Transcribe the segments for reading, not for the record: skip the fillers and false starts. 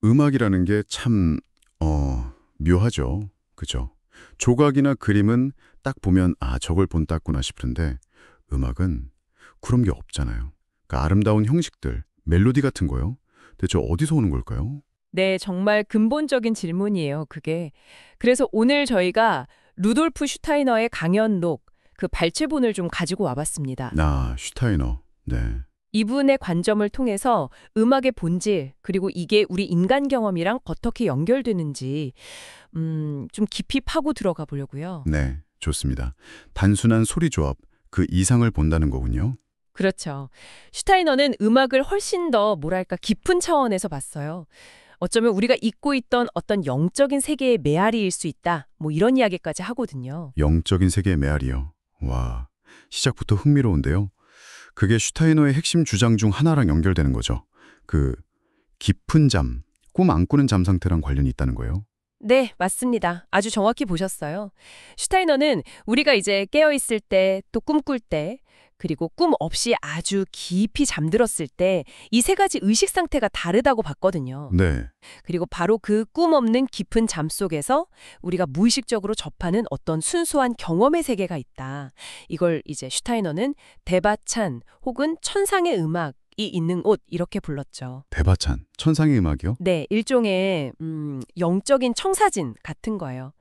음악이라는 게 참, 묘하죠. 그죠? 조각이나 그림은 딱 보면 저걸 본땄구나 싶은데 음악은 그런 게 없잖아요. 그러니까 아름다운 형식들, 멜로디 같은 거요. 대체 어디서 오는 걸까요? 네, 정말 근본적인 질문이에요, 그게. 그래서 오늘 저희가 루돌프 슈타이너의 강연록, 그 발췌본을 좀 가지고 와봤습니다. 슈타이너. 네. 이분의 관점을 통해서 음악의 본질, 그리고 이게 우리 인간 경험이랑 어떻게 연결되는지 좀 깊이 파고 들어가 보려고요. 네, 좋습니다. 단순한 소리 조합, 그 이상을 본다는 거군요. 그렇죠. 슈타이너는 음악을 훨씬 더 뭐랄까 깊은 차원에서 봤어요. 어쩌면 우리가 잊고 있던 어떤 영적인 세계의 메아리일 수 있다. 뭐 이런 이야기까지 하거든요. 영적인 세계의 메아리요. 와, 시작부터 흥미로운데요. 그게 슈타이너의 핵심 주장 중 하나랑 연결되는 거죠. 그 깊은 잠, 꿈 안 꾸는 잠 상태랑 관련이 있다는 거예요. 네, 맞습니다. 아주 정확히 보셨어요. 슈타이너는 우리가 이제 깨어있을 때, 또 꿈꿀 때, 그리고 꿈 없이 아주 깊이 잠들었을 때 이 세 가지 의식 상태가 다르다고 봤거든요. 네, 그리고 바로 그 꿈 없는 깊은 잠 속에서 우리가 무의식적으로 접하는 어떤 순수한 경험의 세계가 있다. 이걸 이제 슈타이너는 대바찬 혹은 천상의 음악이 있는 옷 이렇게 불렀죠. 대바찬, 천상의 음악이요? 네, 일종의 영적인 청사진 같은 거예요.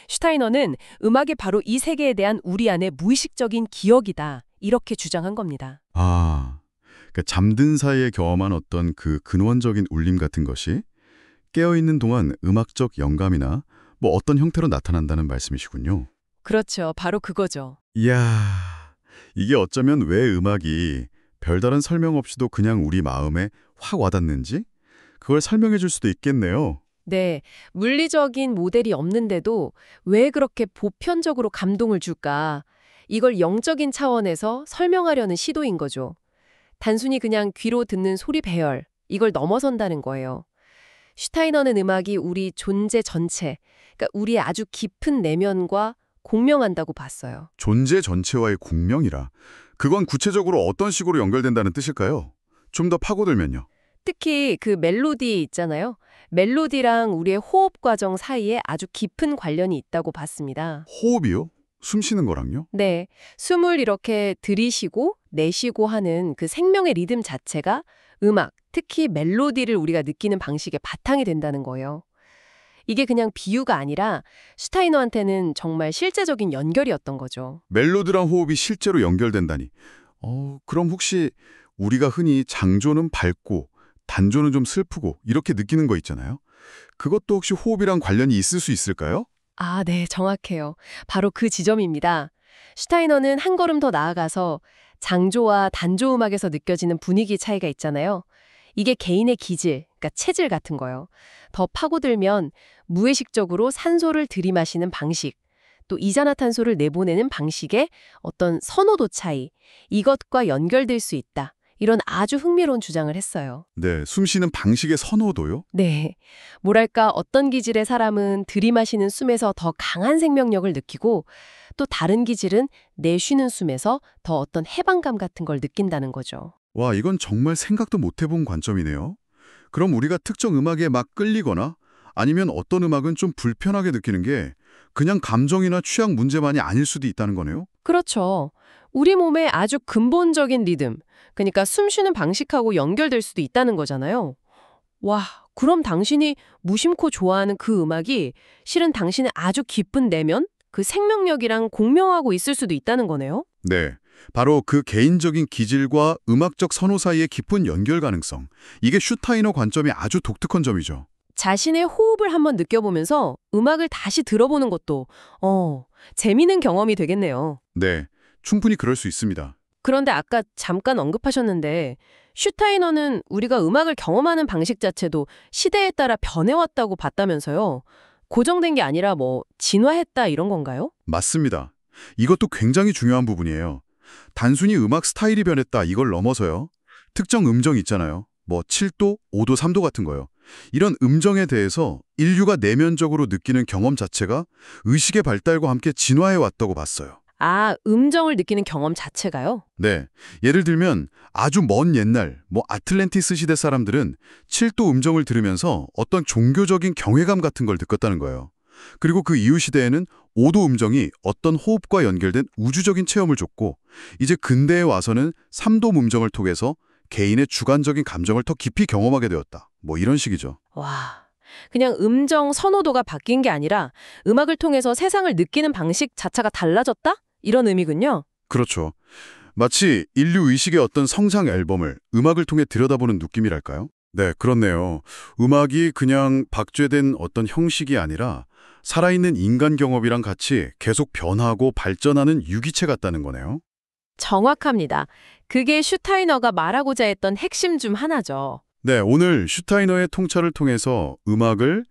슈타이너는 음악이 바로 이 세계에 대한 우리 안의 무의식적인 기억이다. 이렇게 주장한 겁니다. 그러니까 잠든 사이에 경험한 어떤 그 근원적인 울림 같은 것이 깨어있는 동안 음악적 영감이나 뭐 어떤 형태로 나타난다는 말씀이시군요. 그렇죠. 바로 그거죠. 이야, 이게 어쩌면 왜 음악이 별다른 설명 없이도 그냥 우리 마음에 확 와닿는지 그걸 설명해 줄 수도 있겠네요. 네, 물리적인 모델이 없는데도 왜 그렇게 보편적으로 감동을 줄까? 이걸 영적인 차원에서 설명하려는 시도인 거죠. 단순히 그냥 귀로 듣는 소리 배열, 이걸 넘어선다는 거예요. 슈타이너는 음악이 우리 존재 전체, 그러니까 우리의 아주 깊은 내면과 공명한다고 봤어요. 존재 전체와의 공명이라. 그건 구체적으로 어떤 식으로 연결된다는 뜻일까요? 좀 더 파고들면요. 특히 그 멜로디 있잖아요. 멜로디랑 우리의 호흡 과정 사이에 아주 깊은 관련이 있다고 봤습니다. 호흡이요? 숨 쉬는 거랑요? 네, 숨을 이렇게 들이쉬고 내쉬고 하는 그 생명의 리듬 자체가 음악, 특히 멜로디를 우리가 느끼는 방식의 바탕이 된다는 거예요. 이게 그냥 비유가 아니라 슈타이너한테는 정말 실제적인 연결이었던 거죠. 멜로디랑 호흡이 실제로 연결된다니. 그럼 혹시 우리가 흔히 장조는 밝고 단조는 좀 슬프고 이렇게 느끼는 거 있잖아요. 그것도 혹시 호흡이랑 관련이 있을 수 있을까요? 아, 네, 정확해요. 바로 그 지점입니다. 슈타이너는 한 걸음 더 나아가서 장조와 단조 음악에서 느껴지는 분위기 차이가 있잖아요. 이게 개인의 기질, 그러니까 체질 같은 거요. 더 파고들면 무의식적으로 산소를 들이마시는 방식, 또 이산화탄소를 내보내는 방식의 어떤 선호도 차이, 이것과 연결될 수 있다. 이런 아주 흥미로운 주장을 했어요. 네, 숨 쉬는 방식의 선호도요? 네. 뭐랄까 어떤 기질의 사람은 들이마시는 숨에서 더 강한 생명력을 느끼고 또 다른 기질은 내쉬는 숨에서 더 어떤 해방감 같은 걸 느낀다는 거죠. 와, 이건 정말 생각도 못 해본 관점이네요. 그럼 우리가 특정 음악에 막 끌리거나 아니면 어떤 음악은 좀 불편하게 느끼는 게 그냥 감정이나 취향 문제만이 아닐 수도 있다는 거네요? 그렇죠. 우리 몸의 아주 근본적인 리듬, 그러니까 숨 쉬는 방식하고 연결될 수도 있다는 거잖아요. 와, 그럼 당신이 무심코 좋아하는 그 음악이 실은 당신의 아주 깊은 내면, 그 생명력이랑 공명하고 있을 수도 있다는 거네요. 네, 바로 그 개인적인 기질과 음악적 선호 사이의 깊은 연결 가능성. 이게 슈타이너 관점이 아주 독특한 점이죠. 자신의 호흡을 한번 느껴보면서 음악을 다시 들어보는 것도, 재미있는 경험이 되겠네요. 네, 충분히 그럴 수 있습니다. 그런데 아까 잠깐 언급하셨는데, 슈타이너는 우리가 음악을 경험하는 방식 자체도 시대에 따라 변해왔다고 봤다면서요. 고정된 게 아니라 뭐, 진화했다 이런 건가요? 맞습니다. 이것도 굉장히 중요한 부분이에요. 단순히 음악 스타일이 변했다 이걸 넘어서요. 특정 음정 있잖아요. 뭐 7도, 5도, 3도 같은 거요. 이런 음정에 대해서 인류가 내면적으로 느끼는 경험 자체가 의식의 발달과 함께 진화해 왔다고 봤어요. 아, 음정을 느끼는 경험 자체가요? 네. 예를 들면 아주 먼 옛날 아틀랜티스 시대 사람들은 7도 음정을 들으면서 어떤 종교적인 경외감 같은 걸 느꼈다는 거예요. 그리고 그 이후 시대에는 5도 음정이 어떤 호흡과 연결된 우주적인 체험을 줬고 이제 근대에 와서는 3도 음정을 통해서 개인의 주관적인 감정을 더 깊이 경험하게 되었다. 이런 식이죠. 와, 그냥 음정 선호도가 바뀐 게 아니라 음악을 통해서 세상을 느끼는 방식 자체가 달라졌다? 이런 의미군요. 그렇죠. 마치 인류 의식의 어떤 성장 앨범을 음악을 통해 들여다보는 느낌이랄까요? 네, 그렇네요. 음악이 그냥 박제된 어떤 형식이 아니라 살아있는 인간 경험이랑 같이 계속 변하고 발전하는 유기체 같다는 거네요. 정확합니다. 그게 슈타이너가 말하고자 했던 핵심 중 하나죠. 네, 오늘 슈타이너의 통찰을 통해서 음악을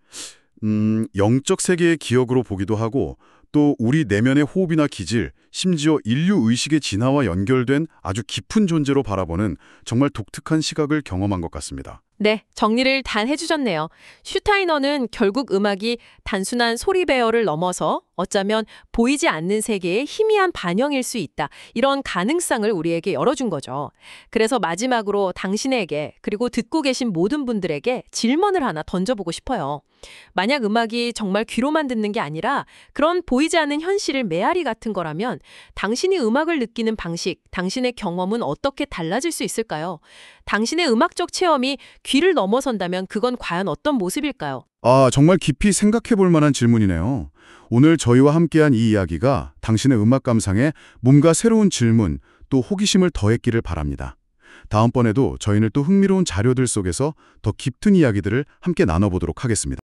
영적 세계의 기억으로 보기도 하고 또 우리 내면의 호흡이나 기질, 심지어 인류 의식의 진화와 연결된 아주 깊은 존재로 바라보는 정말 독특한 시각을 경험한 것 같습니다. 네, 정리를 단 해주셨네요. 슈타이너는 결국 음악이 단순한 소리 배열을 넘어서 어쩌면 보이지 않는 세계의 희미한 반영일 수 있다. 이런 가능성을 우리에게 열어준 거죠. 그래서 마지막으로 당신에게 그리고 듣고 계신 모든 분들에게 질문을 하나 던져보고 싶어요. 만약 음악이 정말 귀로만 듣는 게 아니라 그런 보이지 않는 현실을 메아리 같은 거라면 당신이 음악을 느끼는 방식, 당신의 경험은 어떻게 달라질 수 있을까요? 당신의 음악적 체험이 귀를 넘어선다면 그건 과연 어떤 모습일까요? 정말 깊이 생각해 볼 만한 질문이네요. 오늘 저희와 함께한 이 이야기가 당신의 음악 감상에 뭔가 새로운 질문 또 호기심을 더했기를 바랍니다. 다음번에도 저희는 또 흥미로운 자료들 속에서 더 깊은 이야기들을 함께 나눠보도록 하겠습니다.